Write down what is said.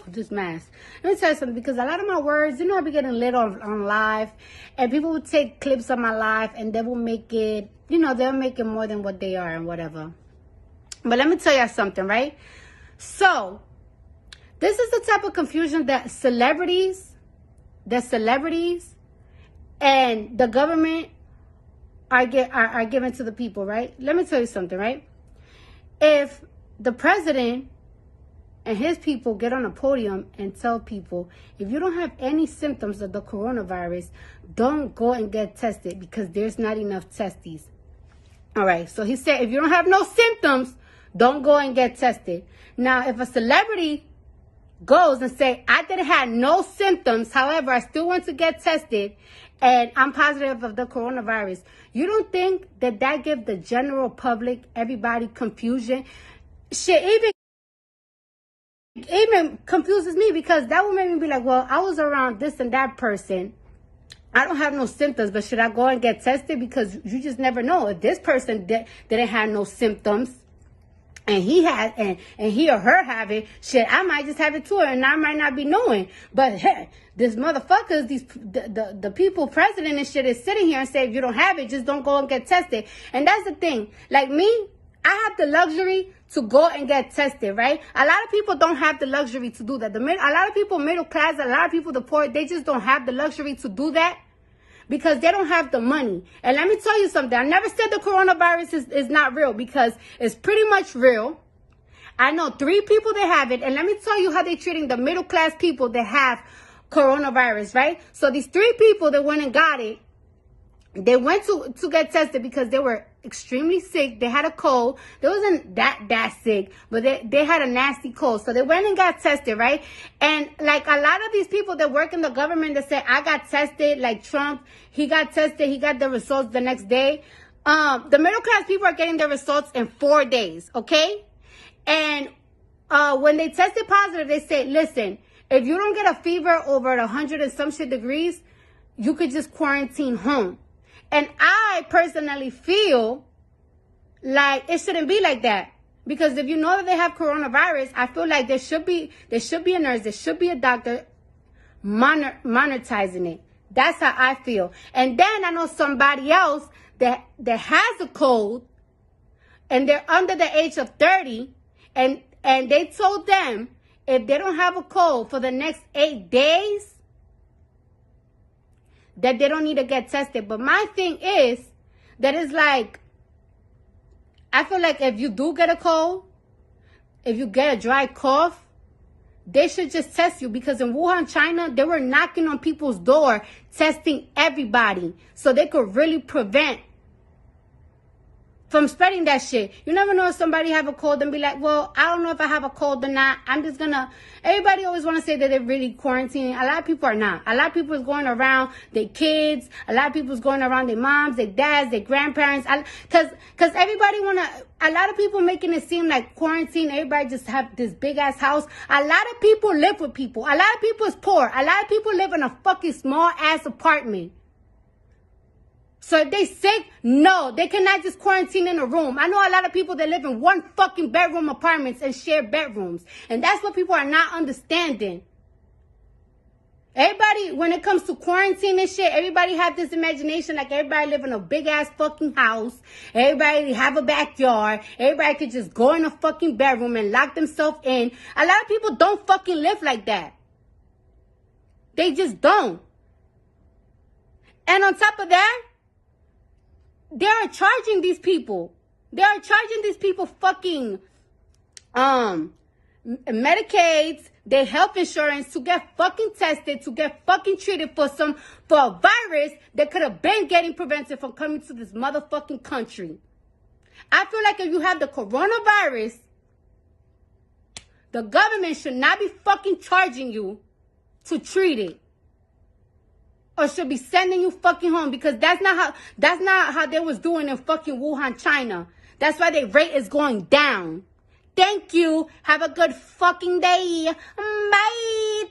this mask. Let me tell you something, because a lot of my words, I be getting lit on live, and people will take clips of my life and they will make it, they'll make it more than what they are and whatever. But let me tell you something, right? So, this is the type of confusion that celebrities and the government are giving to the people, right? Let me tell you something, right? If the president and his people get on a podium and tell people, if you don't have any symptoms of the coronavirus, don't go and get tested because there's not enough testes. All right, so he said, if you don't have no symptoms, don't go and get tested. Now, if a celebrity goes and say, I didn't have no symptoms, however, I still want to get tested, and I'm positive of the coronavirus, you don't think that gives the general public, everybody, confusion? Shit, even confuses me, because that would make me be like, well, I was around this and that person. I don't have no symptoms, but should I go and get tested? Because you just never know. If this person didn't have no symptoms and he had, and he or her have it, shit, I might just have it too, and I might not be knowing. But hey, this motherfuckers, the people, president and shit, is sitting here and say, if you don't have it, just don't go and get tested. And that's the thing. Like me, I have the luxury to go and get tested, right? A lot of people don't have the luxury to do that. A lot of people, middle class, a lot of people, the poor, they just don't have the luxury to do that because they don't have the money. And let me tell you something. I never said the coronavirus is not real, because it's pretty much real. I know 3 people that have it. And let me tell you how they're treating the middle class people that have coronavirus, right? So these 3 people that went and got it, they went to get tested because they were extremely sick. They had a cold. They wasn't that sick, but they had a nasty cold. So they went and got tested, right? And like a lot of these people that work in the government that say, I got tested, like Trump, he got tested, he got the results the next day. The middle class people are getting their results in 4 days, okay? And when they tested positive, they say, listen, if you don't get a fever over 100 and some shit degrees, you could just quarantine home. And I personally feel like it shouldn't be like that. Because if you know that they have coronavirus, I feel like there should be a nurse, there should be a doctor monitoring it. That's how I feel. And then I know somebody else that has a cold and they're under the age of 30, and they told them if they don't have a cold for the next 8 days, that they don't need to get tested. But my thing is that it's like, I feel like if you do get a cold, if you get a dry cough, they should just test you. Because in Wuhan, China, they were knocking on people's door, testing everybody, so they could really prevent from spreading that shit. You never know if somebody have a cold and be like, well, I don't know if I have a cold or not. I'm just gonna, everybody always want to say that they're really quarantining. A lot of people are not. A lot of people is going around their kids. A lot of people is going around their moms, their dads, their grandparents. Cause everybody a lot of people making it seem like quarantine, everybody just have this big ass house. A lot of people live with people. A lot of people is poor. A lot of people live in a fucking small ass apartment. So if they sick, no, they cannot just quarantine in a room. I know a lot of people that live in 1 fucking bedroom apartments and share bedrooms. And that's what people are not understanding. Everybody, when it comes to quarantine and shit, everybody have this imagination like everybody live in a big ass fucking house. Everybody have a backyard. Everybody could just go in a fucking bedroom and lock themselves in. A lot of people don't fucking live like that. They just don't. And on top of that, they are charging these people. They are charging these people fucking Medicaids, their health insurance to get fucking tested, to get fucking treated for a virus that could have been getting prevented from coming to this motherfucking country. I feel like if you have the coronavirus, the government should not be fucking charging you to treat it. Or should be sending you fucking home, because that's not how they was doing in fucking Wuhan, China. That's why their rate is going down. Thank you. Have a good fucking day. Bye.